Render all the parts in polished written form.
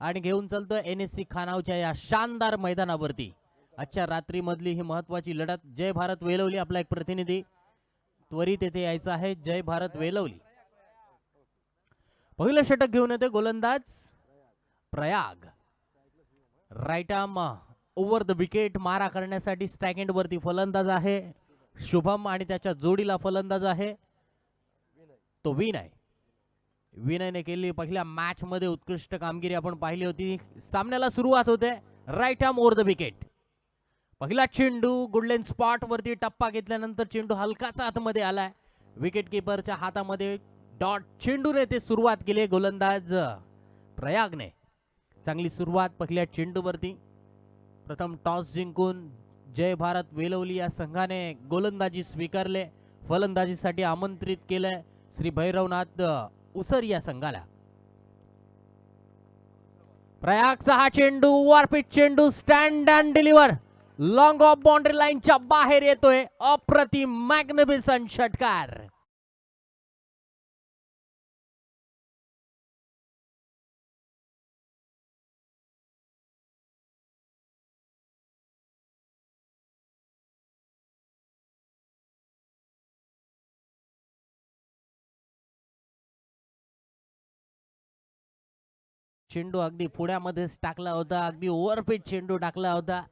आणि घेऊन चालतोय NSC खानावच्या या शानदार मैदानावरती। आजच्या रात्री मधली ही महत्त्वाची लढत। जय भारत वेलवली आपला एक प्रतिनिधी त्वरित येथे यायचा आहे। जय भारत वेलवली पहिलं षटक घेऊन येते गोलंदाज Prayag. Right arm over the wicket मारा करण्यासाठी स्ट्राइक एंड वरती फलंदाज आहे शुभम आणि त्याच्या जोडीला फलंदाज आहे तो विनय। विनयने केली पहिल्या मॅच मध्ये उत्कृष्ट कामगिरी आपण पाहिली होती। सामन्याला सुरुवात होते। Right arm over the wicket पहिला चेंडू गुडलेन स्पॉट वरती टप्पा घेतल्यानंतर चेंडू हलकाच आतमध्ये आलाय। विकेट कीपरच्या हातामध्ये डॉट चेंडूने ते सुरुवात केली गोलंदाज प्रयागने। चांगली सुरुवात पहिल्या चेंडूवरती। प्रथम टॉस जिंकून जय भारत वेलवली या संघाने गोलंदाजी स्वीकारले। फलंदाजीसाठी आमंत्रित केले श्री भैरवनाथ उसर या संघाला। प्रयागचा हा चेंडू वरपिच चेंडू stand and deliver long of boundary लाईनच्या बाहेर येतोय। अप्रतिम मॅग्निफिसंट षटकार। चेंडू अगदी पुढ्यामध्येच टाकला होता। अगदी ओव्हरपिच चेंडू टाकला होता।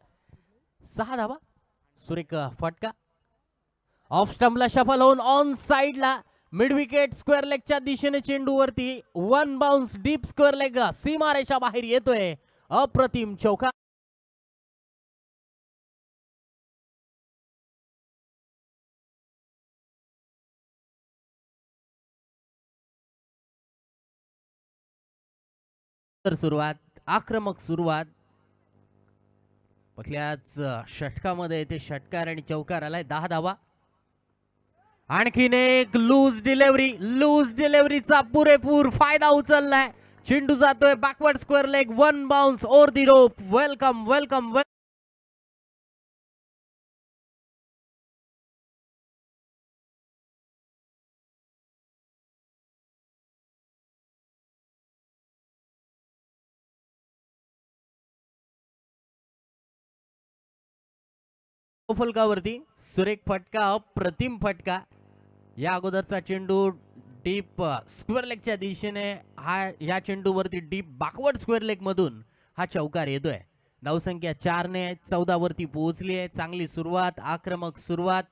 6 धावा सुरेख फटका। ऑफ स्टंपला शफल होऊन ऑन साइडला मिड विकेट स्क्वेअर लेगच्या दिशेने चेंडू वरती one bounce deep square leg सीमारेषा बाहेर येतोय। अप्रतिम चौका। सुरुवात आक्रमक सुरुवात पहिल्याच षटकामध्ये ते षटकार आणि चौकार आलाय। 10 धावा। आणखीन एक लूज डिलिव्हरीचा पुरेपूर फायदा उचललाय। चेंडू जातोय backward square leg one bounce over the rope. Welcome welcome फलकावरती सुरेख फटका अप्रतिम फटका। या अगोदरचा चेंडू डीप स्क्वेअर लेगच्या दिशेने या चेंडूवरती डीप बॅकवर्ड स्क्वेअर लेग मधून हा चौकार येतोय। धावसंख्या 4 ने 14 वरती पोहोचली आहे। चांगली सुरुवात आक्रमक सुरुवात।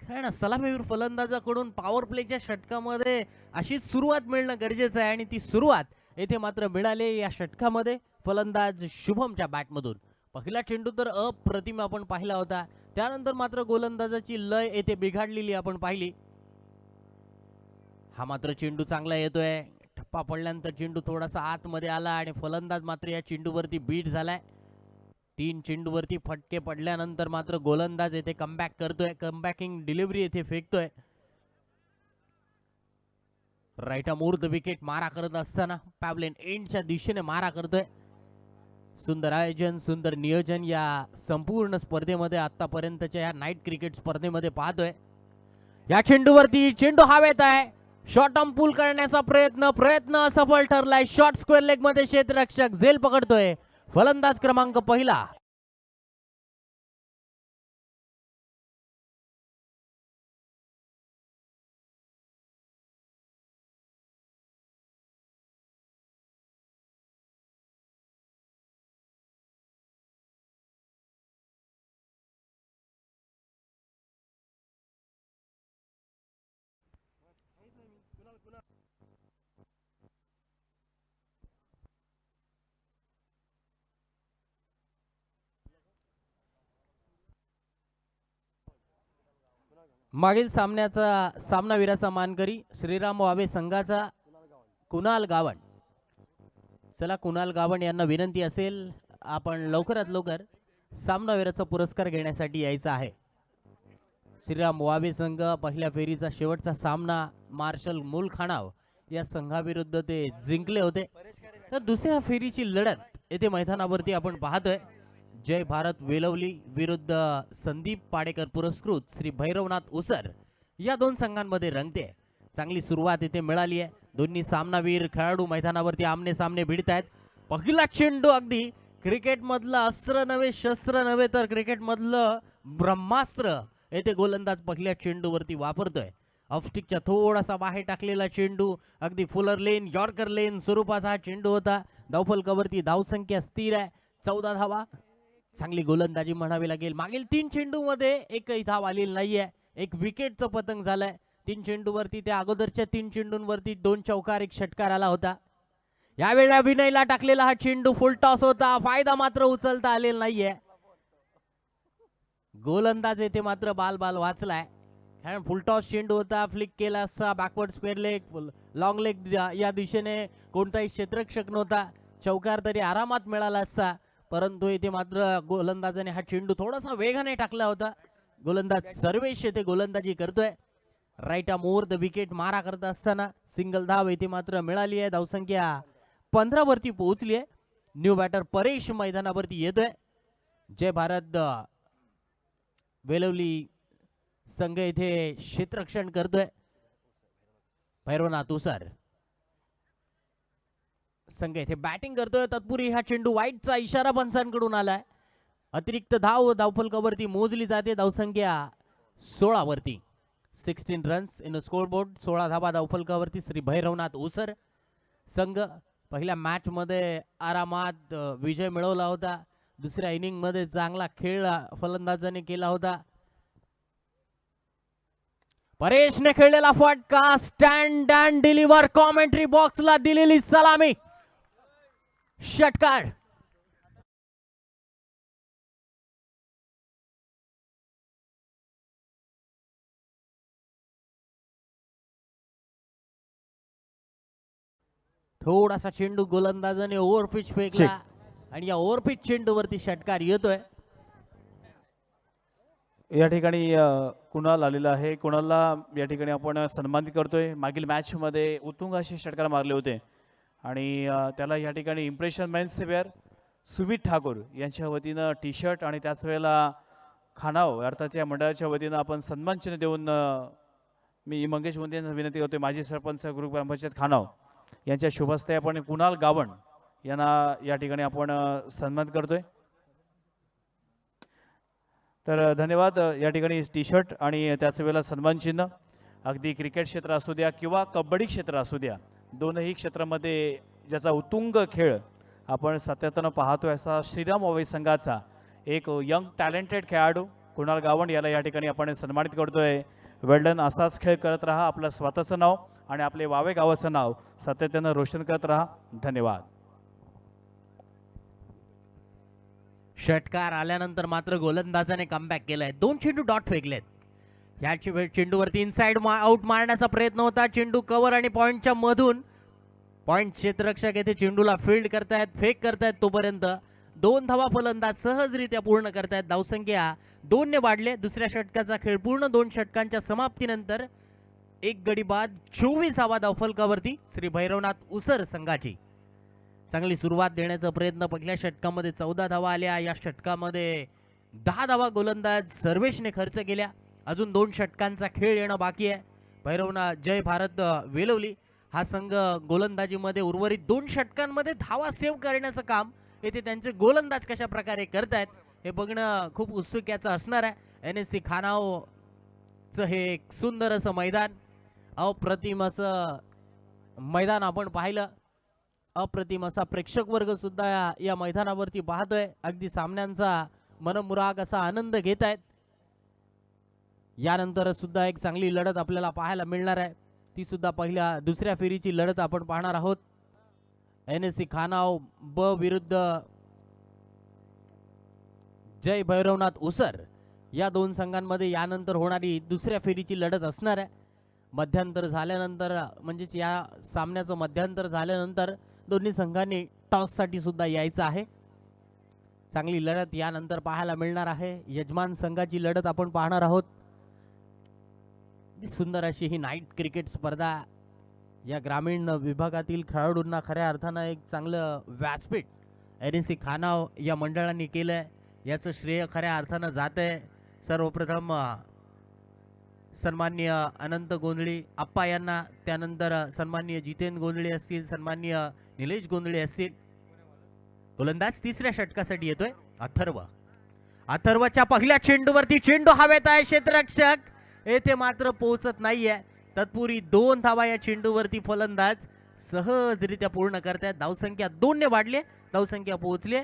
कारण सलामीवीर फलंदाजाकडून पॉवर प्लेच्या षटकामध्ये अशीच सुरुवात मिळणं गरजेचं आहे आणि ती सुरुवात येथे मात्र मिळाली या षटकामध्ये फलंदाज शुभमच्या बॅटमधून। पहिला चेंडू तर अप्रतिम आपण पाहिला होता। त्यानंतर मात्र गोलंदाजाची लय येथे बिघडलेली आपण पाहिली। हा मात्र चेंडू चांगला येतोय। टप्पा पडल्यानंतर चेंडू थोडासा आतमध्ये आला आणि फलंदाज मात्र या चेंडूवरती बीट झालाय। 3 चेंडूवरती फटके पडल्यानंतर मात्र गोलंदाज येथे कमबॅक करतोय। कमबॅकिंग डिलिव्हरी येथे फेकतोय। Right arm over the wicket मारा करत असताना पॅवलेन एंडच्या दिशेने मारा करतोय। सुंदर आयोजन सुंदर नियोजन या संपूर्ण स्पर्धेमध्ये आतापर्यंतच्या या नाईट क्रिकेट स्पर्धेमध्ये पाहतोय। या चेंडूवरती चेंडू हवेत आहे। शॉर्ट आर्म पुल करण्याचा प्रयत्न असफल ठरलाय। शॉर्ट स्क्वेअर लेग मध्ये क्षेत्ररक्षक झेल पकडतोय फलंदाज क्रमांक पहिला। मागील सामन्याचा सामनावीराचा मानकरी श्रीराम वावे संघाचा कुणाल गावण। चला कुणाल गावण यांना विनंती असेल आपण लवकरात लवकर सामनावीराचा पुरस्कार घेण्यासाठी यायचा आहे। श्रीराम वावे संघ पहिल्या फेरीचा शेवटचा सामना मार्शल मुलखानाव या संघाविरुद्ध ते जिंकले होते। तर दुसऱ्या फेरीची लढत येथे मैदानावरती आपण पाहतोय। जय भारत वेलवली विरुद्ध संदीप पाडेकर पुरस्कृत श्री भैरवनाथ उसर या दोन संघांमध्ये रंगते। चांगली सुरुवात येथे मिळाली आहे। दोन्ही सामनावीर खेळाडू मैदानावरती आमने सामने भिडत आहेत। पहिला चेंडू अगदी क्रिकेट मधलं अस्त्र नव्हे शस्त्र नव्हे तर क्रिकेट मधलं ब्रह्मास्त्र येथे गोलंदाज पहिल्या चेंडूवरती वापरतोय. ऑफस्टिकच्या थोडासा बाहेर टाकलेला चेंडू अगदी फुलर लेन यॉर्कर लेन स्वरूपाचा हा चेंडू होता. धावफलकावरती धावसंख्या स्थिर आहे 14 धावा. चांगली गोलंदाजी म्हणावी लागेल. मागील 3 चेंडू मध्ये एकही धाव आलेली नाहीये. एक विकेटचं पतंग झालंय 3 चेंडूवरती. त्या अगोदरच्या 3 चेंडूंवरती 2 चौकार 1 षटकार आला होता. यावेळेला विनयला टाकलेला हा चेंडू फुल टॉस होता. फायदा मात्र उचलता आलेला नाहीये. गोलंदाज येथे मात्र बाल वाचलाय. कारण फुल टॉस चेंडू होता. फ्लिक केला असता backward square leg long leg या दिशेने कोणताही क्षेत्ररक्षक नव्हता. चौकार तरी आरामात मिळाला असता. परंतु इथे मात्र गोलंदाजाने हा चेंडू थोडासा वेगाने टाकला होता. गोलंदाज सर्वेश येथे गोलंदाजी करतोय. Right arm over the wicket मारा करत असताना सिंगल धाव इथे मात्र मिळाली आहे. धावसंख्या 15 वरती पोहोचली आहे. न्यू बॅटर परेश मैदानावरती येतोय. जय भारत वेलवली संघ इथे क्षेत्ररक्षण करतोय. भैरवनाथ उसर संघ इथे बॅटिंग करतोय. तत्पूर्वी हा चेंडू वाईटचा इशारा पंचांकडून आलाय. अतिरिक्त धाव धावफलकावरती मोजली जाते. धावसंख्या 16 वरती 16 रन्स इन स्कोरबोर्ड. 16 धावा धावफलकावरती श्री भैरवनाथ उसर संघ पहिल्या मॅच मध्ये आरामात विजय मिळवला होता. दुसऱ्या इनिंग मध्ये चांगला खेळ फलंदाजाने केला होता. परेशने खेळलेला फटका स्टँड अँड डिलिव्हर. कॉमेंट्री बॉक्सला दिलेली सलामी षटकार. थोडासा चेंडू गोलंदाजाने ओव्हरपिच फेकला आणि या ओव्हरपिच चेंडूवरती षटकार येतोय. या ठिकाणी कुणाल आलेला आहे. कुणालला या ठिकाणी आपण सन्मानित करतोय. मागील मॅच मध्ये उत्तुंग असे षटकार मारले होते आणि त्याला या ठिकाणी impression men's wear Sumit Thakur यांच्या वतीनं टी शर्ट आणि त्याच वेळेला खानाव अर्थात या मंडळाच्या वतीनं आपण सन्मान चिन्ह देऊन मी मंगेश मुंदे यांना विनंती करतोय. माजी सरपंच ग्रुप ग्रामपंचायत खानाव यांच्या शुभहस्ते आपण कुणाल गावण यांना या ठिकाणी आपण सन्मानित करतोय. तर धन्यवाद. या ठिकाणी टी शर्ट आणि त्याच वेळेला सन्मान चिन्ह अगदी क्रिकेट क्षेत्र असू द्या किंवा कबड्डी क्षेत्र असू द्या दोनही क्षेत्रामध्ये ज्याचा उत्तुंग खेळ आपण सातत्यानं पाहतोय असा श्रीराम वावे संघाचा एक यंग टॅलेंटेड खेळाडू कुणाल गावण याला या ठिकाणी आपण सन्मानित करतोय. वेल्डन. असाच खेळ करत राहा. आपलं स्वतःचं नाव आणि आपले वावे गावाचं नाव सातत्यानं रोशन करत राहा. धन्यवाद. षटकार आल्यानंतर मात्र गोलंदाजाने कमबॅक केलाय. 2 चेंडू डॉट फेकलेत. याची वेळ चेंडूवरती इनसाइड आउट मारण्याचा प्रयत्न होता. चेंडू कव्हर आणि पॉइंटच्या मधून पॉइंट क्षेत्ररक्षक येथे चेंडूला फील्ड करतायत फेक करतायत. तोपर्यंत 2 धावा फलंदाज सहजरित्या पूर्ण करतायत. धावसंख्या 2 ने वाढले. दुसऱ्या षटकाचा खेळ पूर्ण 2 षटकांच्या समाप्तीनंतर एक गडी बाद 24 धावा धावफलकावरती श्री भैरवनाथ उसर संघाची. चांगली सुरुवात देण्याचा प्रयत्न. पहिल्या षटकामध्ये 14 धावा आल्या. या षटकामध्ये 10 धावा गोलंदाज सर्वेशने खर्च केल्या. अजून 2 षटकांचा खेळ येणं बाकी आहे. भैरवनाथ जय भारत वेलवली हा संघ गोलंदाजीमध्ये उर्वरित 2 षटकांमध्ये धावा सेव्ह करण्याचं काम येथे त्यांचे गोलंदाज कशा प्रकारे करतायत हे बघणं खूप उत्सुक्याचं असणार आहे. NSC खानावचं हे एक सुंदर असं मैदान अप्रतिम असं मैदान आपण पाहिलं. अप्रतिम असा प्रेक्षक वर्ग सुद्धा या मैदानावरती पाहतोय. अगदी सामन्यांचा मनमुराग असा आनंद घेत आहेत. यानंतर सुद्धा एक चांगली लढत आपल्याला पाहायला मिळणार आहे. ती सुद्धा दुसऱ्या फेरीची लढत आपण पाहणार आहोत. NSC खानाव ब विरुद्ध जय भैरवनाथ उसर या 2 संघांमध्ये यानंतर होणारी दुसऱ्या फेरीची लढत असणार आहे. मध्यांतर झाल्यानंतर म्हणजेच या सामन्याचं मध्यांतर झाल्यानंतर दोन्ही संघांनी टॉस साठी सुद्धा यायचं आहे. चांगली लढत यानंतर पाहायला मिळणार आहे. यजमान संघाची लढत आपण पाहणार आहोत. सुंदर अशी ही नाईट क्रिकेट स्पर्धा या ग्रामीण विभागातील खेळाडूंना खऱ्या अर्थानं एक चांगलं व्यासपीठ NSC खानाव या मंडळांनी केलंय. याचं श्रेय खऱ्या अर्थानं जात आहे. सर्वप्रथम सन्माननीय अनंत गोंधळी आप्पा यांना, त्यानंतर सन्माननीय जितेंद्र गोंधळी असतील, सन्माननीय निलेश गोंधळी असतील, गोलंदाज तिसऱ्या षटकासाठी येतोय अथर्व. अथर्वच्या पहिल्या चेंडूवरती चेंडू हवेत आहे, क्षेत्ररक्षक येथे मात्र पोहोचत नाहीये. तत्पूर्वी 2 धावा या चेंडूवरती फलंदाज सहजरित्या पूर्ण करतात. धावसंख्या 2 ने वाढली, धावसंख्या पोहोचली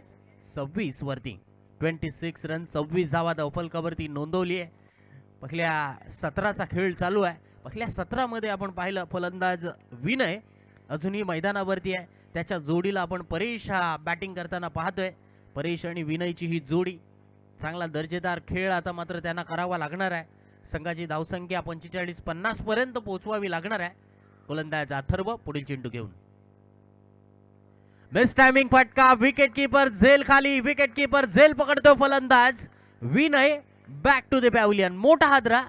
26 वरती. 26 रन, 26 धावा धावफलकावरती नोंदवली आहे. पहिल्या 17चा खेळ चालू आहे. पहिल्या 17 आपण पाहिलं फलंदाज विनय अजूनही मैदानावरती आहे. त्याच्या जोडीला आपण परेश हा बॅटिंग करताना पाहतोय. परेश आणि विनयची ही जोडी चांगला दर्जेदार खेळ आता मात्र त्यांना करावा लागणार आहे. संघाची धावसंख्या 45-50 पर्यंत पोहोचवावी लागणार आहे. गोलंदाज अथर्व पुढील चेंडू घेऊन. मिस टायमिंग फटका, विकेट कीपर झेल खाली, विकेट कीपर झेल पकडतो फलंदाज Vinay. Back to the pavilion, मोठा हादरा.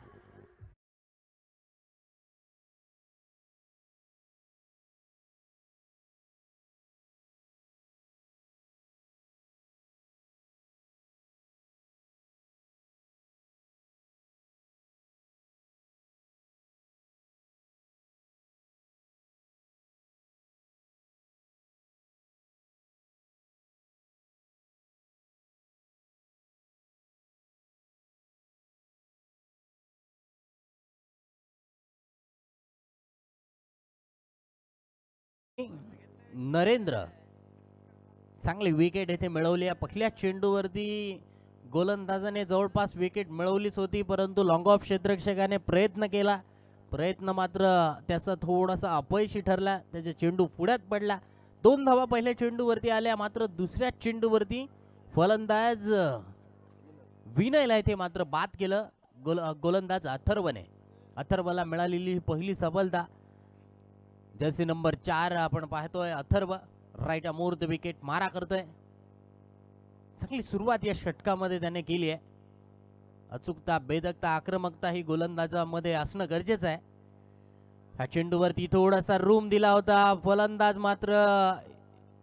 नरेंद्र चांगली विकेट येथे मिळवली. पहिल्या चेंडूवरती गोलंदाजाने जवळपास विकेट मिळवलीच होती, परंतु लॉंग ऑफ क्षेत्ररक्षकाने प्रयत्न केला. प्रयत्न मात्र त्याचा थोडासा अपयशी ठरला. त्याचा चेंडू पुढ्यात पडला. 2 धावा पहिल्या चेंडूवरती आल्या, मात्र दुसऱ्या चेंडूवरती फलंदाज विनयला इथे मात्र बाद केलं गोलंदाज अथर्वने. अथर्वला मिळालेली पहिली सफलता. जर्सी नंबर 4 आपण पाहतोय Atharva right arm over the wicket मारा करतोय. चांगली सुरुवात या षटकामध्ये त्याने केली आहे. अचूकता, बेदकता, आक्रमकता ही गोलंदाजामध्ये असणं गरजेचं आहे. ह्या चेंडूवरती थोडासा रूम दिला होता. फलंदाज मात्र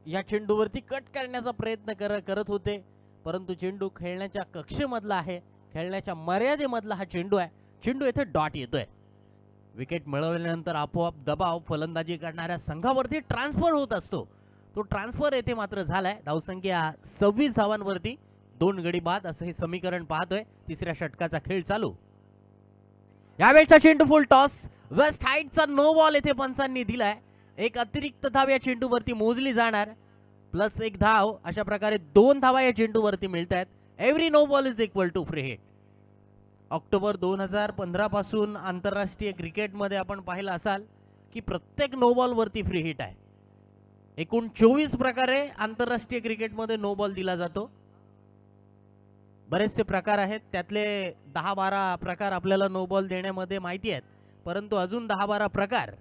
या चेंडूवरती कट करण्याचा प्रयत्न करत होते, परंतु चेंडू खेळण्याच्या कक्षेमधला आहे, खेळण्याच्या मर्यादेमधला हा चेंडू आहे. चेंडू येथे डॉट येतोय. विकेट मिळवल्यानंतर आपोआप दबाव फलंदाजी करणाऱ्या संघावरती ट्रान्सफर होत असतो. तो ट्रान्सफर येथे मात्र झालाय. धावसंख्या 26 धावांवरती 2 गडी बाद असं हे समीकरण पाहतोय. तिसऱ्या षटकाचा खेळ चालू. यावेळचा चेंडू फुल टॉस. वेस्ट हाईटचा नो बॉल येथे पंचांनी दिलाय. एक अतिरिक्त धाव या चेंडूवरती मोजली जाणार, प्लस 1 धाव. अशा प्रकारे 2 धावा या चेंडूवरती मिळत आहेत. Every no ball is equal to free hit. October 2015 पासून आंतरराष्ट्रीय क्रिकेटमध्ये आपण पाहिलं असाल की प्रत्येक नो बॉल वरती फ्री हिट आहे. एकूण 24 प्रकारे आंतरराष्ट्रीय क्रिकेटमध्ये नो बॉल दिला जातो. बरेचसे प्रकार आहेत, त्यातले 10-12 प्रकार आपल्याला नो बॉल देण्यामध्ये माहिती आहेत, परंतु अजून 10-12 प्रकार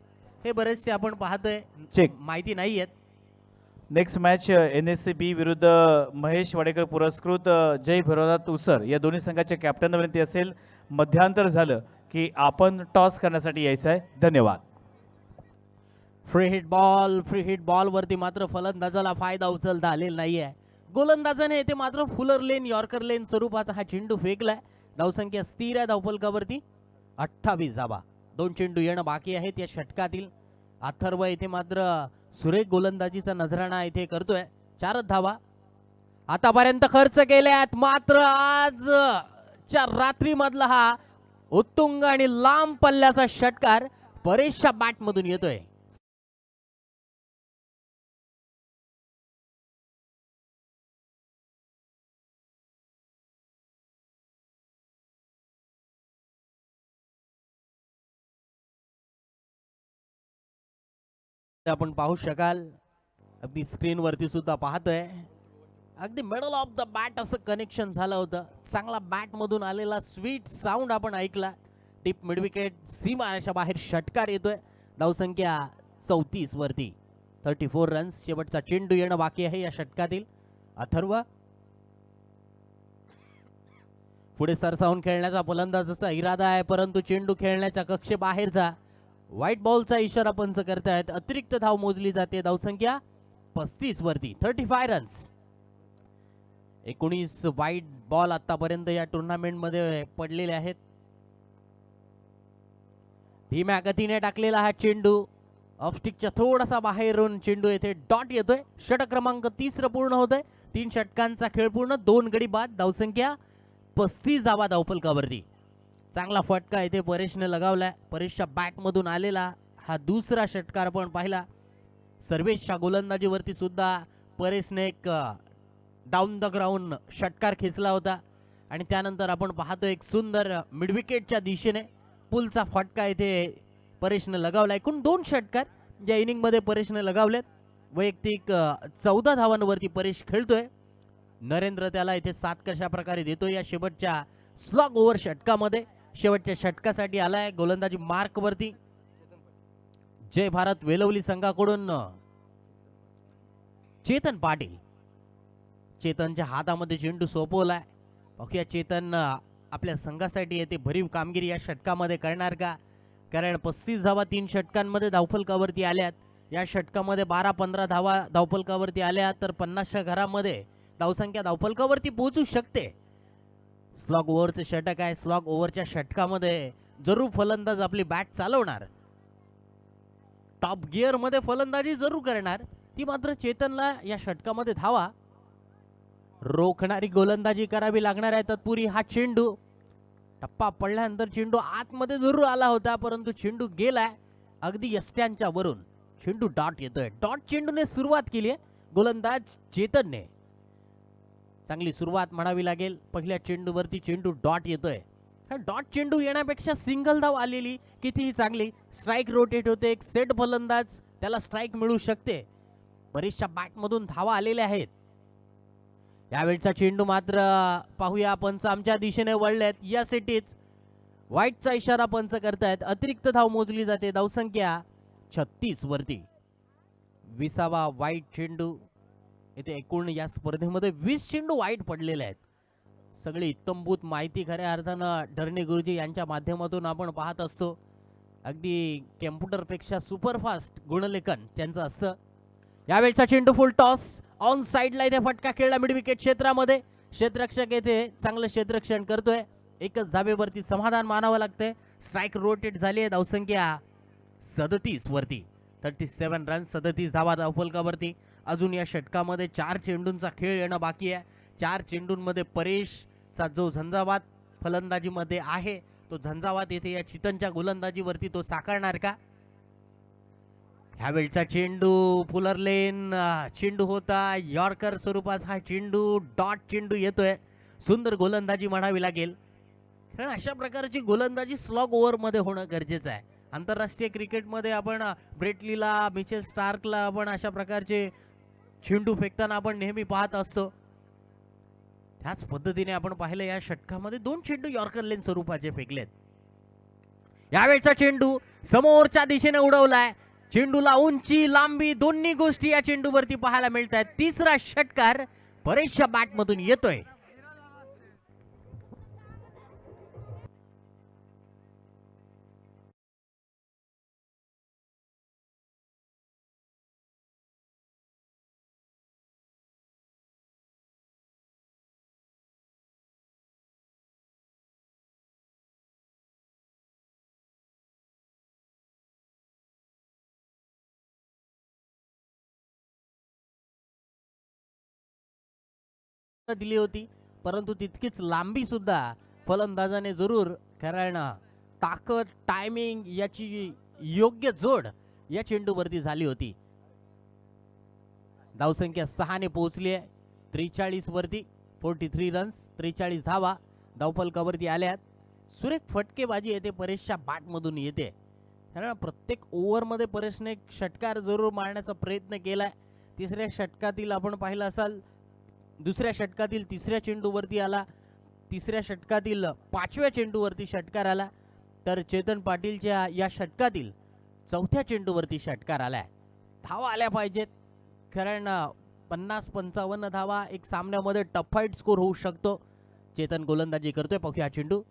हे बरेचसे आपण पाहतोय माहिती नाही आहेत. नेक्स्ट मॅच NSCB विरुद्ध महेश वाडेकर पुरस्कृत जय भैरवनाथ उसर या दोन्ही संघाच्या कॅप्टनना विनंती असेल, मध्यांतर झालं की आपण टॉस करण्यासाठी यायचं आहे. धन्यवाद. फ्री हिट बॉल वरती मात्र फलंदाजाला फायदा उचलता आलेला नाहीये. गोलंदाजाने येथे मात्र फुलर लेन, यॉर्कर लेन स्वरूपाचा हा चेंडू फेकलाय. धावसंख्या स्थिर आहे धावफलकावरती 28 धावा. 2 चेंडू येणं बाकी आहेत या षटकातील. अथर्व येथे मात्र सुरेख गोलंदाजीचा नजराणा इथे करतोय. 4 धावा आतापर्यंत खर्च केल्यात, मात्र आजच्या रात्री मधला हा उत्तुंग आणि लांब पल्ल्याचा षटकार परेशच्या बॅट मधून येतोय. आपण पाहू शकाल, अगदी स्क्रीन वरती सुद्धा पाहतोय, अगदी मिडल ऑफ द बॅट असं कनेक्शन झालं होतं. चांगला बॅट मधून आलेला स्वीट साऊंड आपण ऐकला. टिप मिड विकेट सीमारेषा बाहेर षटकार येतोय. धावसंख्या 34 वरती 34 रन्स. शेवटचा चेंडू येणं बाकी आहे या षटकातील. अथर्व पुढे सरसावून खेळण्याचा फलंदाजाचा इरादा आहे, परंतु चेंडू खेळण्याच्या कक्षेबाहेरचा. व्हाईट बॉलचा इशारा पंच करतायत. अतिरिक्त धाव मोजली जाते. धावसंख्या 35 वरती 35 रन्स. 19 व्हाईट बॉल आतापर्यंत या टुर्नामेंट मध्ये पडलेले आहेत. धीम्या गतीने टाकलेला हा चेंडू ऑफस्टिकच्या थोडासा बाहेरून चेंडू येथे डॉट येतोय. षटक क्रमांक 30 पूर्ण होतोय. 3 षटकांचा खेळ पूर्ण, 2 गडी बाद, धावसंख्या 35 धावा धावफलकावरती. चांगला फटका इथे परेशने लगावलाय. परेशच्या बॅट मधून आलेला हा दुसरा षटकार आपण पाहिला. सर्वेशच्या गोलंदाजीवरती सुद्धा परेशने एक डाऊन द ग्राउंड षटकार खेचला होता आणि त्यानंतर आपण पाहतो एक सुंदर मिडविकेटच्या दिशेने पुलचा फटका इथे परेशने लगावला. एकूण 2 षटकार या इनिंग मध्ये परेशने लगावलेत. वैयक्तिक 14 धावांवरती परेश खेळतोय. नरेंद्र त्याला इथे 7 कशा प्रकारे देतोय या शेवटच्या स्लॉग ओव्हर षटकामध्ये. शेवटच्या षटकासाठी आलाय गोलंदाजी मार्क वरती. जय भारत वेलवली संघाकडून चेतन पाटील. चेतनच्या हातामध्ये चेंडू सोपवलाय. बघूया चेतन आपल्या संघासाठी येते भरीव कामगिरी या षटकामध्ये करणार का? कारण 35 धावा 3 षटकांमध्ये धावफलकावरती आल्यात. या षटकामध्ये 12-15 धावा धावफलकावरती आल्या तर 50च्या घरामध्ये धावसंख्या धावफलकावरती पोहोचू शकते. स्लॉग ओव्हरचे षटक आहे. स्लॉग ओव्हरच्या षटकामध्ये जरूर फलंदाज आपली बॅट चालवणार, टॉप गिअर मध्ये फलंदाजी जरूर करणार. ती मात्र चेतनला या षटकामध्ये धावा रोखणारी गोलंदाजी करावी लागणार आहे. तत्पूर्वी हा चेंडू टप्पा पडल्यानंतर चेंडू आतमध्ये जरूर आला होता, परंतु चेंडू गेलाय अगदी यष्ट्यांच्या वरून. चेंडू डॉट येतोय. डॉट चेंडूने सुरुवात केली आहे गोलंदाज चेतनने. चांगली सुरुवात म्हणावी लागेल. पहिल्या चेंडूवरती चेंडू डॉट येतोय. डॉट चेंडू येण्यापेक्षा सिंगल धाव आलेली कितीही चांगली. स्ट्राईक रोटेट होते. एक सेट फलंदाज त्याला स्ट्राईक मिळू शकते. बरेचशा बॅटमधून धावा आलेल्या आहेत. यावेळचा चेंडू मात्र पाहूया पंच आमच्या दिशेने वळलेत. या सिटीत व्हाईटचा इशारा पंच करतायत. अतिरिक्त धाव मोजली जाते. धावसंख्या 36 वरती. 20वा वाईट चेंडू. इथे एकूण या स्पर्धेमध्ये 20 चेंडू वाईट पडलेले आहेत. सगळी इत्तमभूत माहिती खऱ्या अर्थानं ढरणे गुरुजी यांच्या माध्यमातून आपण पाहत असतो. अगदी कॅम्प्युटरपेक्षा सुपरफास्ट गुणलेखन त्यांचं असतं. यावेळचा चेंडू फुल टॉस ऑन साइडला इथे फटका खेळला मिड विकेट क्षेत्रामध्ये. क्षेत्ररक्षक येथे चांगलं क्षेत्ररक्षण करतोय. एकच धाबेवरती समाधान मानावं लागतंय. स्ट्राईक रोटेट झाली आहे. धावसंख्या 37 वरती. 37 रन, 37 धावा धावफलकावरती. अजून या षटकामध्ये 4 चेंडूंचा खेळ येणं बाकी आहे. 4 चेंडूंमध्ये परेशचा जो झंझावात फलंदाजीमध्ये आहे तो झंझावात येथे या चितनच्या गोलंदाजीवरती तो साकारणार का? ह्यावेळचा चेंडू फुलर लेन चेंडू होता. यॉर्कर स्वरूपाचा हा चेंडू डॉट चेंडू येतोय. सुंदर गोलंदाजी म्हणावी लागेल. कारण अशा प्रकारची गोलंदाजी स्लॉग ओव्हर मध्ये होणं गरजेचं आहे. आंतरराष्ट्रीय क्रिकेटमध्ये आपण ब्रेटलीला, मिचेल स्टार्कला आपण अशा प्रकारचे चेंडू फेकताना आपण नेहमी पाहत असतो. त्याच पद्धतीने आपण पाहिलं या षटकामध्ये 2 चेंडू यॉर्कर लेन स्वरूपाचे फेकलेत. यावेळचा चेंडू समोरच्या दिशेने उडवलाय. चेंडूला उंची, लांबी दोन्ही गोष्टी या चेंडूवरती पाहायला मिळत आहेत. 3रा षटकार परेशच्या बॅटमधून येतोय. दिली होती, परंतु तितकीच लांबी सुद्धा फलंदाजाने जरूर, कारण ताकद, टायमिंग याची योग्य जोड या चेंडूवरती झाली होती. धावसंख्या 6 ने पोहोचली आहे 43 वरती. 43 रन्स, 43 धावा धावफलकावरती आल्यात. सुरेख फटकेबाजी येते परेशच्या बॅटमधून येते. कारण प्रत्येक ओव्हरमध्ये परेशने एक षटकार जरूर मारण्याचा प्रयत्न केलाय. 3ऱ्या षटकातील आपण पाहिलं असाल, 2ऱ्या षटकातील 3ऱ्या चेंडूवरती आला. 3ऱ्या षटकातील 5व्या चेंडूवरती षटकार आला. तर चेतन पाटीलच्या या षटकातील 4थ्या चेंडूवरती षटकार आलाय. धावा आल्या पाहिजेत, कारण 50-55 धावा एक सामन्यामध्ये टफ फाईट स्कोर होऊ शकतो. चेतन गोलंदाजी करतोय. पाहूया चेंडू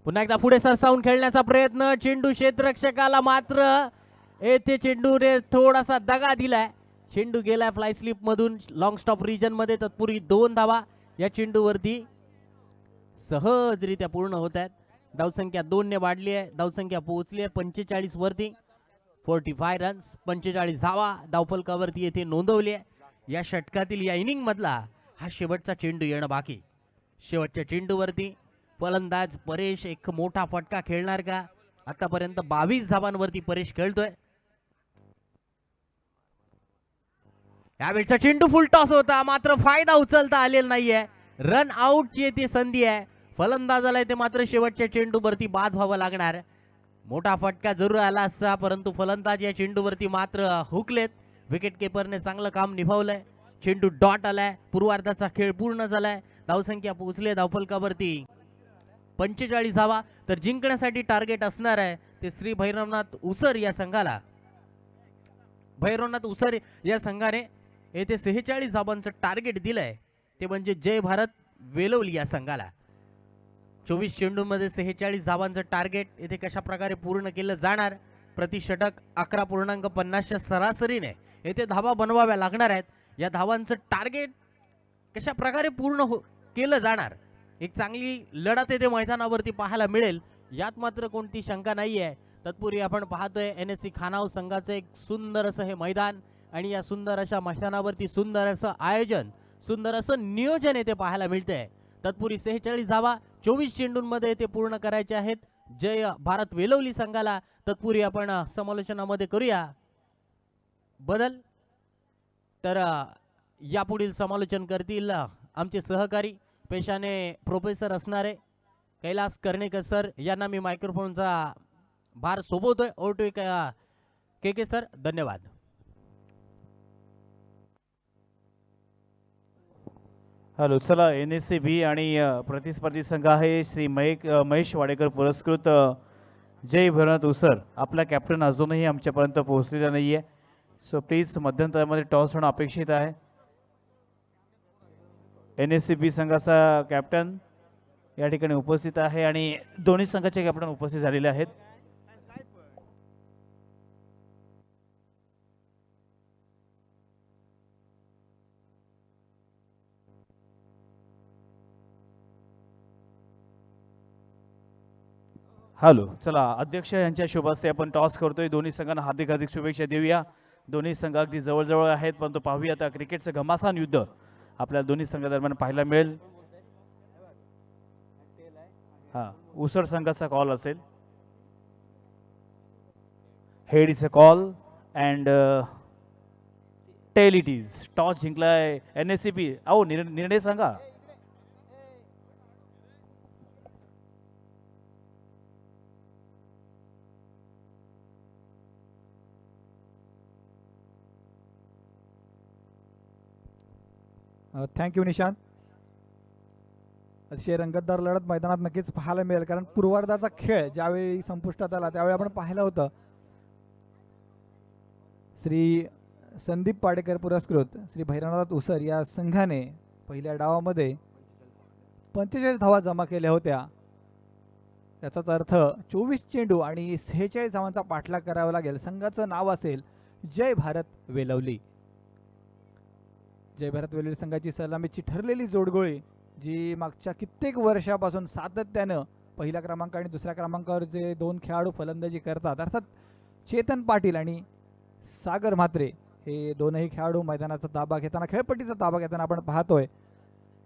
पुन्हा एकदा पुढे सरसावून खेळण्याचा प्रयत्न. चेंडू क्षेत्ररक्षकाला मात्र येथे चेंडूने थोडासा दगा दिलाय. चेंडू गेलाय फ्लाय स्लिप मधून लॉंग स्टॉप रिजन मध्ये. तत्पूर्वी 2 धावा या चेंडूवरती सहजरित्या पूर्ण होत आहेत. धावसंख्या 2 ने वाढली आहे. धावसंख्या पोहोचली आहे 45 वरती. 45 रन्स, 45 धावा धावफलकावरती येथे नोंदवली आहे. या षटकातील या इनिंग मधला हा शेवटचा चेंडू येणं बाकी. शेवटच्या चेंडूवरती फलंदाज परेश एक मोठा फटका खेळणार का? आतापर्यंत 22 धावांवरती परेश खेळतोय. यावेळचा चेंडू फुल टॉस होता, मात्र फायदा उचलता आलेला नाहीये. रन आउटची येथे संधी आहे फलंदाजाला. येथे मात्र शेवटच्या चेंडूवरती बाद व्हावं लागणार. मोठा फटका जरूर आला असता, परंतु फलंदाज या चेंडूवरती मात्र हुकलेत. विकेट किपरने चांगलं काम निभावलंय. चेंडू डॉट आलाय. पूर्वार्धाचा खेळ पूर्ण झालाय. धावसंख्या पोहोचली धावफलकावरती 45 धावा. तर जिंकण्यासाठी टार्गेट असणार आहे ते श्री भैरवनाथ उसर या संघाला. भैरवनाथ उसर या संघाने येथे 46 धावांचं टार्गेट दिलंय, ते म्हणजे जय भारत वेलवली या संघाला. 24 चेंडूंमध्ये 46 धावांचं टार्गेट येथे कशा प्रकारे पूर्ण केलं जाणार? प्रति षटक 11.50च्या सरासरीने येथे धावा बनवाव्या लागणार आहेत. या धावांचं टार्गेट कशा प्रकारे पूर्ण केलं जाणार? एक चांगली लढत येथे मैदानावरती पाहायला मिळेल, यात मात्र कोणती शंका नाही आहे. तत्पूर्वी आपण पाहतोय NSC खानाव संघाचं एक सुंदर असं हे मैदान, आणि या सुंदर अशा मैदानावरती सुंदर असं आयोजन, सुंदर असं नियोजन येथे पाहायला मिळतंय. तत्पूर्वी 46 धावा 24 चेंडूंमध्ये ते पूर्ण करायचे आहेत जय भारत वेलवली संघाला. तत्पूर्वी आपण समालोचनामध्ये करूया बदल. तर यापुढील समालोचन करतील आमचे सहकारी पेशाने प्रोफेसर असणारे कैलास कर्णेकर सर, यांना मी मायक्रोफोनचा भार सोबवतोय. ओटू के सर, धन्यवाद. हॅलो, चला NSC बी आणि प्रतिस्पर्धी संघ आहे श्री महेश वाडेकर पुरस्कृत जय भैरवनाथ उसर. आपला कॅप्टन अजूनही आमच्यापर्यंत पोहोचलेला नाही आहे, सो प्लीज मध्यंतरामध्ये टॉस होणं अपेक्षित आहे. NSC बी संघाचा कॅप्टन या ठिकाणी उपस्थित आहे आणि दोन्ही संघाचे कॅप्टन उपस्थित झालेले आहेत. हॅलो, चला अध्यक्ष यांच्या शुभ हस्ते आपण टॉस करतोय. दोन्ही संघांना हार्दिक हार्दिक शुभेच्छा देऊया. दोन्ही संघ अगदी जवळजवळ आहेत, परंतु पाहूया आता क्रिकेटचं घमासान युद्ध आपल्याला दोन्ही संघादरम्यान पाहायला मिळेल. हा, उसर संघाचा कॉल असेल. Head is a call and tail it is. Toss जिंकलाय NSC बी. अहो, निर्णय सांगा. थँक्यू निशांत. अतिशय रंगतदार लढत मैदानात नक्कीच पाहायला मिळेल, कारण पूर्वार्धाचा खेळ ज्यावेळी संपुष्टात आला त्यावेळी आपण पाहिलं होतं श्री संदीप पाडेकर पुरस्कृत श्री भैरवनाथ उसर या संघाने पहिल्या डावामध्ये 45 धावा जमा केल्या होत्या. याचाच अर्थ 24 चेंडू आणि 46 धावांचा पाठलाग करावा लागेल. संघाचं नाव असेल जय भारत वेलवली. जय भारत वेलवली संघाची सलामीची ठरलेली जोडगोळी, जी मागच्या कित्येक वर्षापासून सातत्यानं पहिल्या क्रमांक आणि दुसऱ्या क्रमांकावर जे दोन खेळाडू फलंदाजी करतात, अर्थात चेतन पाटील आणि सागर म्हात्रे, हे दोनही खेळाडू मैदानाचा ताबा घेताना, खेळपट्टीचा ताबा घेताना आपण पाहतोय.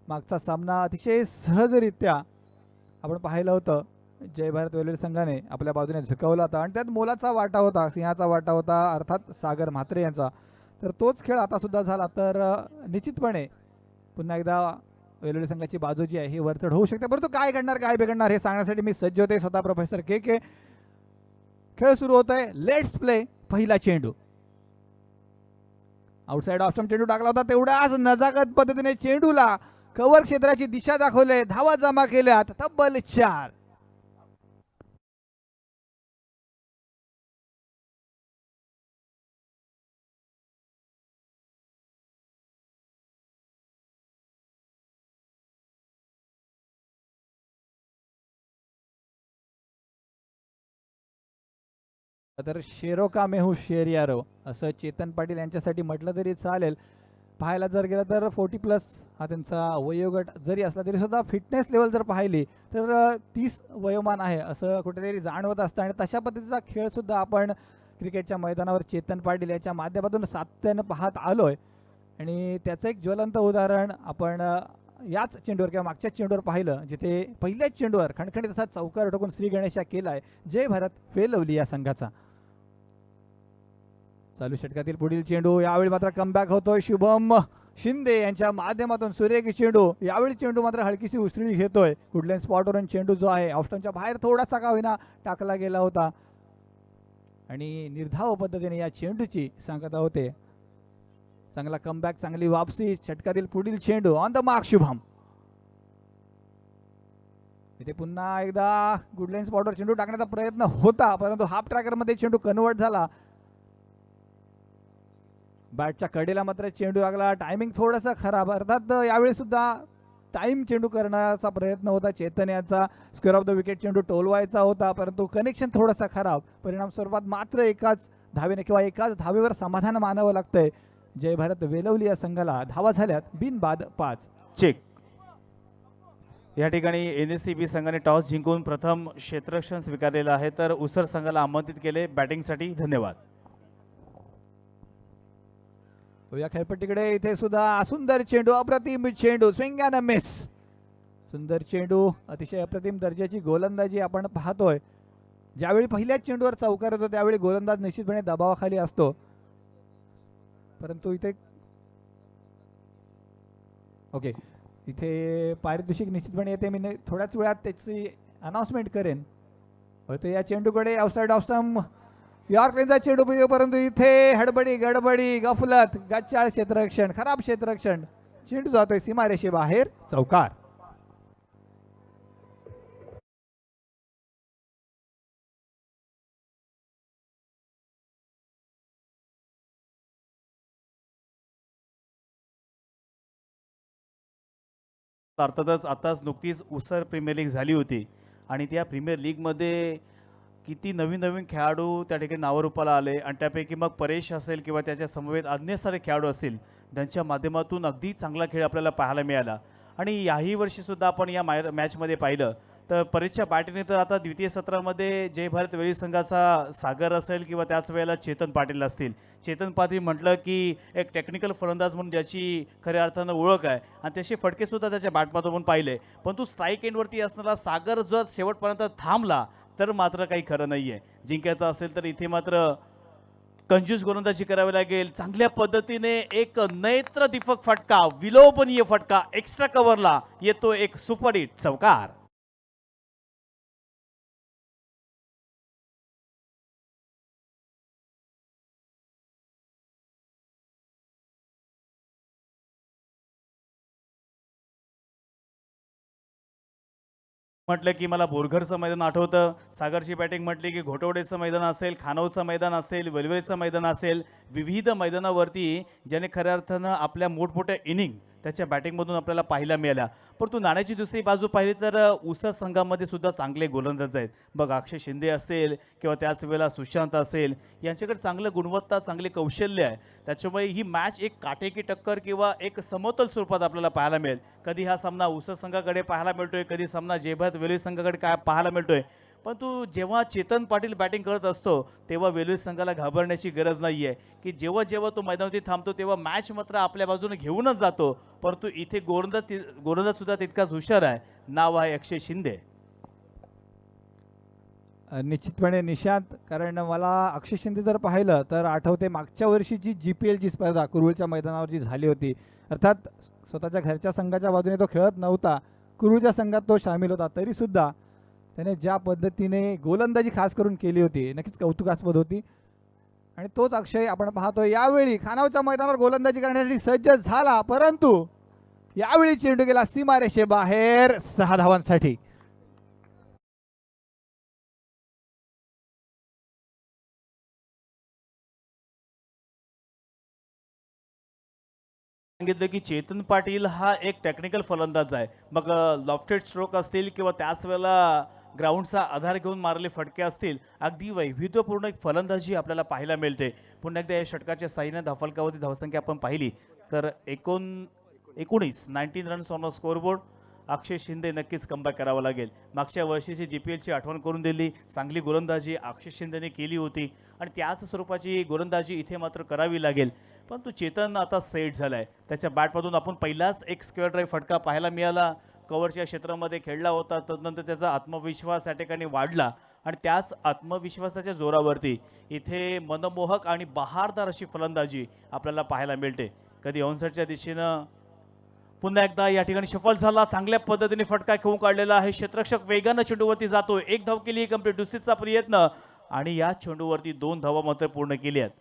मागचा सामना अतिशय सहजरित्या आपण पाहिलं होतं. जय भारत वेलवली संघाने आपल्या बाजूने झुकवला होता आणि त्यात मोलाचा वाटा होता, सिंहाचा वाटा होता, अर्थात सागर म्हात्रे यांचा. तर तोच खेळ आता सुद्धा झाला तर निश्चितपणे पुन्हा एकदा वेलवली संघाची बाजू जी आहे ही वरचढ होऊ शकते. परंतु काय घडणार काय बिघडणार हे सांगण्यासाठी मी सज्ज होते, स्वतः प्रोफेसर के. खेळ सुरू होत आहे. Let's play. पहिला चेंडू आउटसाइड ऑफ स्टंप चेंडू टाकला होता. तेवढ्याच नजाकत पद्धतीने चेंडूला कव्हर क्षेत्राची दिशा दाखवले. धावा जमा केल्यात तब्बल 4. तर शेरो का मेहू शेर यारो असं चेतन पाटील यांच्यासाठी म्हटलं तरी चालेल. पाहायला जर गेलं तर 40+ हा त्यांचा वयोगट जरी असला तरी सुद्धा फिटनेस लेवल जर पाहिली तर 30 वयोमान आहे असं कुठेतरी जाणवत असतं. आणि तशा पद्धतीचा खेळ सुद्धा आपण क्रिकेटच्या मैदानावर चेतन पाटील याच्या माध्यमातून सातत्यानं पाहत आलोय आणि त्याचं एक ज्वलंत उदाहरण आपण याच चेंडूवर किंवा मागच्याच चेंडूवर पाहिलं, जिथे पहिल्याच चेंडूवर खणखणीत असा चौकार ठोकून श्री गणेशा केलाय जय भारत वेलवली या संघाचा. चालू षटकातील पुढील चेंडू, यावेळी मात्र कमबॅक होतोय शुभम शिंदे यांच्या माध्यमातून सुरेख चेंडू. यावेळी चेंडू मात्र हलकीशी उसळी घेतोय. वुडलँड स्पॉटवरून चेंडू जो आहे ऑफस्टंपच्या बाहेर थोडासा का होईना टाकला गेला होता आणि निर्धाव पद्धतीने या चेंडूची सांगता होते. चांगला कमबॅक, चांगली वापसी. षटकातील पुढील चेंडू ऑन द मार्क शुभम. इथे पुन्हा एकदा गुडलाईन स्पॉटवर चेंडू टाकण्याचा प्रयत्न होता, परंतु हाफ ट्रॅकरमध्ये चेंडू कन्वर्ट झाला. बॅटच्या कडेला मात्र चेंडू लागला. टायमिंग थोडंसं खराब, अर्थात यावेळी सुद्धा टाइम चेंडू करण्याचा प्रयत्न होता चेतन याचा. स्क्वेअर ऑफ द विकेट चेंडू टोलवायचा होता, परंतु कनेक्शन थोडासा खराब. परिणाम स्वरूपात मात्र एकाच धावेने किंवा एकाच धावेवर समाधान मानावं लागतंय. जय भारत वेलवली या संघाला धावा झाल्यात बिनबाद 5. चेक. या ठिकाणी NSCB संघाने टॉस जिंकून प्रथम क्षेत्ररक्षण स्वीकारलेलं आहे, तर उसर संघाला आमंत्रित केले बॅटिंगसाठी. धन्यवाद. या खेळपट्टीकडे इथे सुद्धा सुंदर चेंडू, अप्रतिम चेंडू, स्विंग अँड मिस. सुंदर चेंडू, अतिशय अप्रतिम दर्जाची गोलंदाजी आपण पाहतोय. ज्यावेळी पहिल्याच चेंडूवर चौकार होतो त्यावेळी गोलंदाज निश्चितपणे दबावाखाली असतो, परंतु इथे ओके इथे पारितोषिक निश्चितपणे येते. मी थोड्याच वेळात त्याची अनाउन्समेंट करेन. या चेंडूकडे आउटसाइड ऑफ स्टंप यॉर्कलेनचा चेंडू, परंतु इथे हडबडी गडबडी गफलत, गच्चाळ क्षेत्ररक्षण, खराब क्षेत्ररक्षण. चेंडू जातोय सीमारेषेबाहेर, चौकार. अर्थातच आताच नुकतीच उसर प्रीमियर लीग झाली होती आणि त्या प्रीमियर लीगमध्ये किती नवीन नवीन खेळाडू त्या ठिकाणी नावारूपाला आले आणि त्यापैकी मग परेश असेल किंवा त्याच्या समवेत अन्य सारे खेळाडू असतील, त्यांच्या माध्यमातून अगदी चांगला खेळ आपल्याला पाहायला मिळाला. आणि याही वर्षीसुद्धा आपण या मॅचमध्ये पाहिलं तर परेशच्या बॅटिंगने तर आता द्वितीय सत्रामध्ये जय भारत वेळी संघाचा सागर असेल किंवा त्याच वेळेला चेतन पाटील असतील. चेतन पाटील म्हटलं की एक टेक्निकल फलंदाज म्हणून ज्याची खऱ्या अर्थानं ओळख आहे आणि त्याचे फटकेसुद्धा त्याच्या बॅटमधून पाहिले, परंतु स्ट्राईक एंडवरती असणारा सागर जर शेवटपर्यंत थांबला तर मात्र काही खरं नाही आहे. जिंकायचं असेल तर इथे मात्र कंजूस गोलंदाजी करावी लागेल. चांगल्या पद्धतीने एक नेत्र दीपक फटका, विलोभनीय फटका, एक्स्ट्रा कव्हरला येतो एक सुपरहिट चौकार. म्हटलं की मला बोरघरचं मैदान आठवतं. सागरची बॅटिंग म्हटली की घोटवडेचं मैदान असेल, खानोचं मैदान असेल, वेलवेलचं मैदान असेल, विविध मैदानावरती ज्याने खऱ्या अर्थानं आपल्या मोठमोठ्या इनिंग त्याच्या बॅटिंगमधून आपल्याला पाहायला मिळाल्या. परंतु नाण्याची दुसरी बाजू पाहिली तर उसर संघामध्ये सुद्धा चांगले गोलंदाज आहेत. बघ अक्षय शिंदे असेल किंवा त्याच वेळेला सुशांत असेल, यांच्याकडे चांगलं गुणवत्ता, चांगले कौशल्य आहे. त्याच्यामुळे ही मॅच एक काटेकी टक्कर किंवा एक समतोल स्वरूपात आपल्याला पाहायला मिळेल. कधी हा सामना उसर संघाकडे पाहायला मिळतोय, कधी सामना जय भारत वेलवेल संघाकडे काय पाहायला मिळतोय. परंतु जेव्हा चेतन पाटील बॅटिंग करत असतो तेव्हा वेलवेल संघाला घाबरण्याची गरज नाही आहे, की जेव्हा जेव्हा तो मैदानावरती थांबतो तेव्हा मॅच मात्र आपल्या बाजूने घेऊनच जातो. परंतु इथे गोलंदाज सुद्धा तितकाच हुशार आहे. नाव आहे अक्षय शिंदे. निश्चितपणे निशांत, कारण मला अक्षय शिंदे जर पाहिलं तर आठवते मागच्या वर्षीची GPLची स्पर्धा कुरुळच्या मैदानावर जी झाली होती. अर्थात स्वतःच्या घरच्या संघाच्या बाजूने तो खेळत नव्हता, कुरुळच्या संघात तो सामील होता, तरी सुद्धा त्याने ज्या पद्धतीने गोलंदाजी खास करून केली होती नक्कीच कौतुकास्पद होती. आणि तोच अक्षय आपण पाहतोय यावेळी खानावच्या मैदानावर गोलंदाजी करण्यासाठी सज्ज झाला, परंतु यावेळी चेंडू गेला सीमारेषेबाहेर 6 धावांसाठी. सांगितलं की चेतन पाटील हा एक टेक्निकल फलंदाज आहे. मग लॉफ्टेड स्ट्रोक असतील किंवा त्याच वेळेला ग्राउंडचा आधार घेऊन मारलेले फटके असतील, अगदी वैविध्यपूर्ण एक फलंदाजी आपल्याला पाहायला मिळते. पुन्हा एकदा या षटकाच्या साईने धावफलकावरती धावसंख्या आपण पाहिली तर 19 रन्स ऑन द स्कोरबोर्ड. अक्षय शिंदे नक्कीच कमबॅक करावं लागेल. मागच्या वर्षीची GPLची आठवण करून दिली. चांगली गोलंदाजी अक्षय शिंदेने केली होती आणि त्याच स्वरूपाची गोलंदाजी इथे मात्र करावी लागेल. परंतु चेतन आता सेट झालाय. त्याच्या बॅटमधून आपण पहिलाच एक स्क्वेअर ड्राईव्ह फटका पाहायला मिळाला. कव्हरच्या क्षेत्रामध्ये खेळला होता. तदनंतर त्याचा आत्मविश्वास या ठिकाणी वाढला आणि त्याच आत्मविश्वासाच्या जोरावरती इथे मनमोहक आणि बहारदार अशी फलंदाजी आपल्याला पाहायला मिळते. कधी ऑनसाईडच्या दिशेनं पुन्हा एकदा या ठिकाणी सफल झाला. चांगल्या पद्धतीने फटका खेळून काढलेला आहे. क्षेत्ररक्षक वेगानं चेंडूवरती जातोय. एक धाव केली कंप्लीट. दुसरीचा प्रयत्न आणि या चेंडूवरती 2 धावा मात्र पूर्ण केल्या आहेत.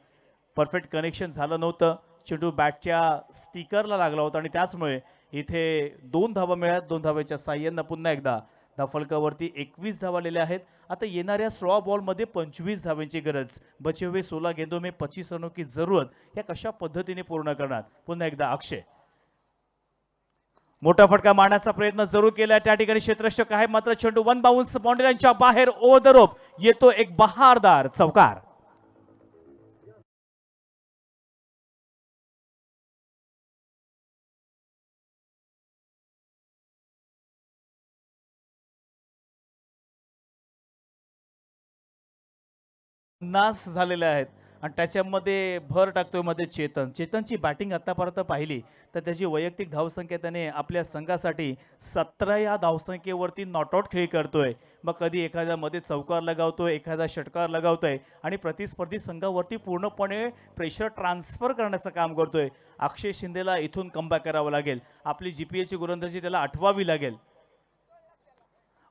परफेक्ट कनेक्शन झालं नव्हतं. चेंडू बॅटच्या स्टिकरला लागला होता आणि त्याचमुळे इथे 2 धावा मिळाल्या. 2 धावेच्या साह्यानं पुन्हा एकदा धावफलकावरती 21 धावा आलेल्या आहेत. आता येणाऱ्या 16 बॉलमध्ये 25 धावांची गरज. बचे हुए 16 गेंदों में 25 रनों की जरूरत या कशा पद्धतीने पूर्ण करणार. पुन्हा एकदा अक्षय मोठा फटका मारण्याचा प्रयत्न जरूर केला. त्या ठिकाणी क्षेत्ररक्षक आहे मात्र चेंडू 1 बाउन्स बाउंड्रीच्या बाहेर ओव्हर द रोप येतो एक बहारदार चौकार. नास झालेले आहेत आणि त्याच्यामध्ये भर टाकतोय मध्ये चेतनची बॅटिंग आतापर्यंत पाहिली तर त्याची वैयक्तिक धावसंख्या त्याने आपल्या संघासाठी 17 या धावसंख्येवरती नॉट आउट खेळी करतोय. मग कधी एखाद्या मध्ये चौकार लगावतोय, एखादा षटकार लगावतोय आणि प्रतिस्पर्धी संघावरती पूर्णपणे प्रेशर ट्रान्सफर करण्याचं काम करतोय. अक्षय शिंदेला इथून कमबॅक करावं लागेल. आपली GPLची गोलंदाजी त्याला आठवावी लागेल.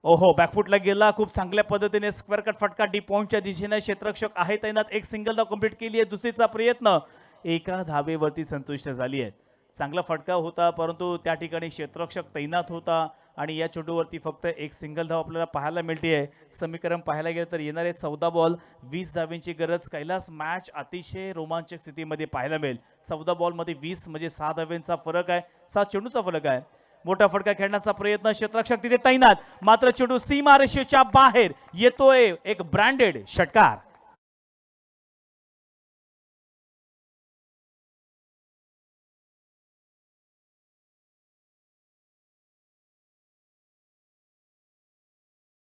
ओहो बॅकफुटला गेला. खूप चांगल्या पद्धतीने स्क्वेअर कट फटका डीप पॉइंटच्या दिशेने क्षेत्ररक्षक आहे तैनात. एक सिंगल धाव कंप्लीट केली आहे. दुसरीचा प्रयत्न एका धावेवरती संतुष्ट झाली आहे. चांगला फटका होता परंतु त्या ठिकाणी क्षेत्ररक्षक तैनात होता आणि या चेंडूवरती फक्त एक सिंगल धाव आपल्याला पाहायला मिळते आहे. समीकरण पाहायला गेलं तर येणारे 14 बॉल 20 धावांची गरज. कैलास मॅच अतिशय रोमांचक स्थितीमध्ये पाहायला मिळेल. 14 बॉलमध्ये 20 म्हणजे 6 धावांचा फरक आहे. 7 चेंडूचा फरक आहे. मोठा फटका खेळण्याचा प्रयत्न. क्षेत्ररक्षक तिथे तैनात मात्र चेंडू सीमारेषेच्या बाहेर येतोय एक ब्रँडेड षटकार.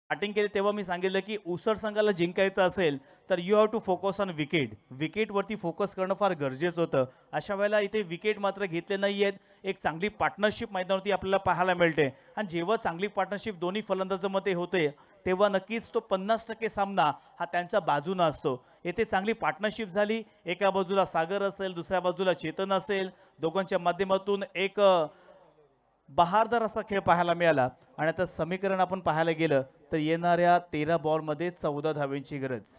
बॅटिंग केली तेव्हा मी सांगितलं की उसर संघाला जिंकायचं असेल तर you have to focus on wicket. विकेटवरती फोकस करणं फार गरजेचं होतं. अशा वेळेला इथे विकेट मात्र घेतले नाही आहेत. एक चांगली पार्टनरशिप मैदानावरती आपल्याला पाहायला मिळते आणि जेव्हा चांगली पार्टनरशिप दोन्ही फलंदाजांमध्ये होते तेव्हा नक्कीच तो 50% सामना हा त्यांच्या बाजूने असतो. येथे चांगली पार्टनरशिप झाली. एका बाजूला सागर असेल, दुसऱ्या बाजूला चेतन असेल. दोघांच्या माध्यमातून एक बहारदार असा खेळ पाहायला मिळाला आणि आता समीकरण आपण पाहायला गेलं तर येणाऱ्या 13 बॉलमध्ये 14 धावांची गरज.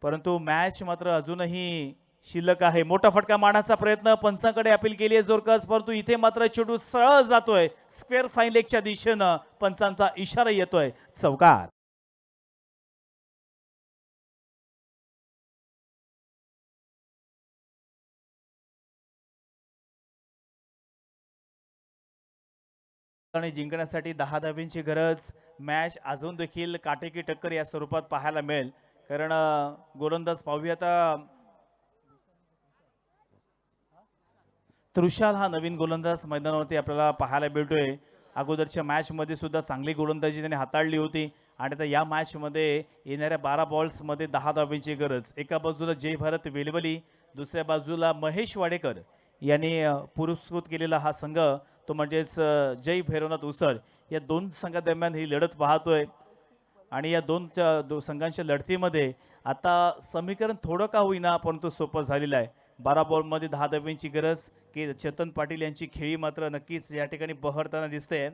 परंतु मॅच मात्र अजूनही शिल्लक आहे. मोठा फटका मारण्याचा प्रयत्न. पंचांकडे अपील केली आहे जोरकस परंतु इथे मात्र चेंडू सरळ जातोय स्क्वेअर फाईन लेगच्या दिशेनं. पंचांचा इशारा येतोय चौकार. आणि जिंकण्यासाठी 10 धावांची गरज. मॅच अजून देखील काटेकी टक्कर या स्वरूपात पाहायला मिळेल कारण गोलंदाज पाहूया आता. तृषाल हा नवीन गोलंदाज मैदानावरती आपल्याला पाहायला मिळतोय. अगोदरच्या मॅचमध्ये सुद्धा चांगली गोलंदाजी त्याने हाताळली होती आणि आता या मॅचमध्ये येणाऱ्या 12 बॉल्समध्ये 10 धावांची गरज. एका बाजूला जय भारत वेलवली, दुसऱ्या बाजूला महेश वाडेकर यांनी पुरस्कृत केलेला हा संघ तो म्हणजेच जय भैरवनाथ उसर. या दोन संघादरम्यान ही लढत पाहतोय आणि या दोन संघांच्या लढतीमध्ये आता समीकरण थोडं का होईना परंतु सोपं झालेलं आहे. 12 बॉलमध्ये 10 धावांची गरज की चेतन पाटील यांची खेळी मात्र नक्कीच या ठिकाणी बहरताना दिसते.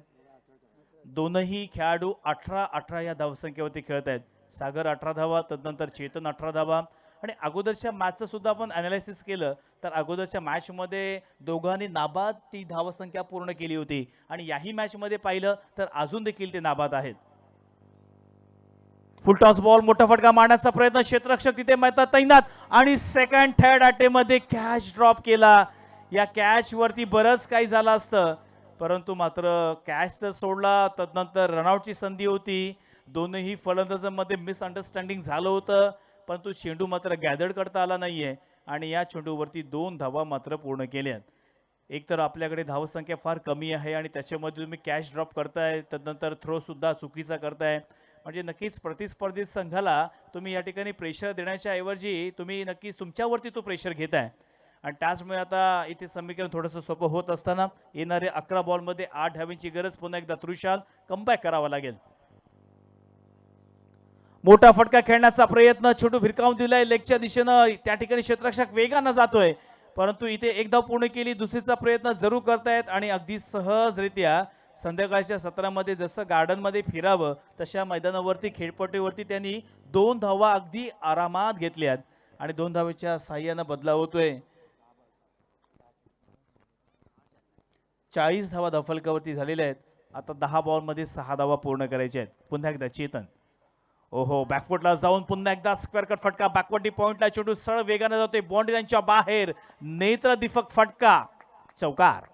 दोनही खेळाडू 18-18 या धावसंख्येवरती खेळत आहेत. सागर 18 धावा, तदनंतर चेतन 18 धावा. आणि अगोदरच्या मॅचचं सुद्धा आपण अनालिसिस केलं तर अगोदरच्या मॅचमध्ये दोघांनी नाबाद ती धावसंख्या पूर्ण केली होती आणि याही मॅचमध्ये पाहिलं तर अजून देखील ते नाबाद आहेत. फुल टॉस बॉल. मोठा फटका मारण्याचा प्रयत्न. क्षेत्ररक्षक तिथे मैदानात तैनात आणि सेकंड थर्ड अटेमध्ये कॅच ड्रॉप केला. या कॅच वरती बरंच काही झालं असतं परंतु मात्र कॅच तर सोडला. तदनंतर रनआउटची संधी होती. दोनही फलंदाजांमध्ये मिसअंडरस्टँडिंग झालं होतं परंतु चेंडू मात्र गॅदर्ड करता आला नाहीये आणि या चेंडूवरती 2 धावा मात्र पूर्ण केल्या. एक तर आपल्याकडे धावसंख्या फार कमी आहे आणि त्याच्यामध्ये तुम्ही कॅच ड्रॉप करताय, त्यानंतर थ्रो सुद्धा चुकीचा करताय. म्हणजे नक्कीच प्रतिस्पर्धी संघाला तुम्ही या ठिकाणी प्रेशर देण्याच्या ऐवजी तुम्ही नक्कीच तुमच्यावरती तो प्रेशर घेताय. आणि त्याचमुळे आता इथे समीकरण थोडंसं सोपं होत असताना येणारे 11 बॉलमध्ये 8 धावांची गरज पुन्हा एकदा त्रुशाल कमबॅक करावा लागेल. मोठा फटका खेळण्याचा प्रयत्न छोटू भिरकावून दिलाय लेगच्या दिशेनं. त्या ठिकाणी क्षेत्ररक्षक वेगानं जातोय, परंतु इथे एक धाव पूर्ण केली. दुसरीचा प्रयत्न जरूर करतायत आणि अगदी सहजरित्या संध्याकाळच्या सत्रामध्ये जसं गार्डनमध्ये फिरावं तशा मैदानावरती खेळपट्टीवरती त्यांनी 2 धावा अगदी आरामात घेतल्यात आणि 2 धावेच्या साह्यानं बदला होतोय. 40 धावा धावफलकावरती झालेल्या आहेत. आता 10 बॉलमध्ये 6 धावा पूर्ण करायच्या आहेत. पुन्हा एकदा चेतन, ओहो बॅकफुटला जाऊन पुन्हा एकदा स्क्वेअर कट फटका. बॅकवर्डी पॉइंटला चेंडू सरळ वेगाने जातोय, बाउंड्री त्यांच्या बाहेर. नेत्र दिफक फटका, चौकार.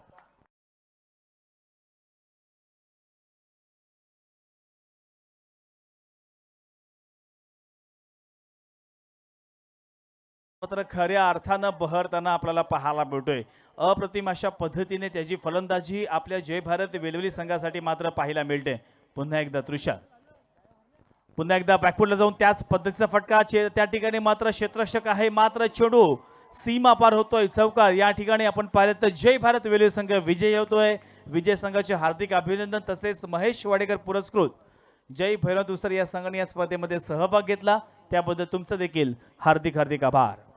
मात्र खऱ्या अर्थानं बहरताना आपल्याला पाहायला मिळतोय. अप्रतिम अशा पद्धतीने त्याची फलंदाजी आपल्या जय भारत वेलवली संघासाठी मात्र पाहायला मिळते. पुन्हा एकदा त्रिशा, पुन्हा एकदा बॅकफुटला जाऊन त्याच पद्धतीचा फटका. त्या ठिकाणी मात्र क्षेत्ररक्षक आहे, मात्र चेंडू सीमा पार होतोय, चौकार. या ठिकाणी आपण पाहिलं तर जय भारत वेलवली संघ विजय होतोय. विजय संघाचे हार्दिक अभिनंदन. तसेच महेश वाडेकर पुरस्कृत जय भैरव दुसर या संघाने या स्पर्धेमध्ये सहभाग घेतला त्याबद्दल तुमचं देखील हार्दिक हार्दिक आभार.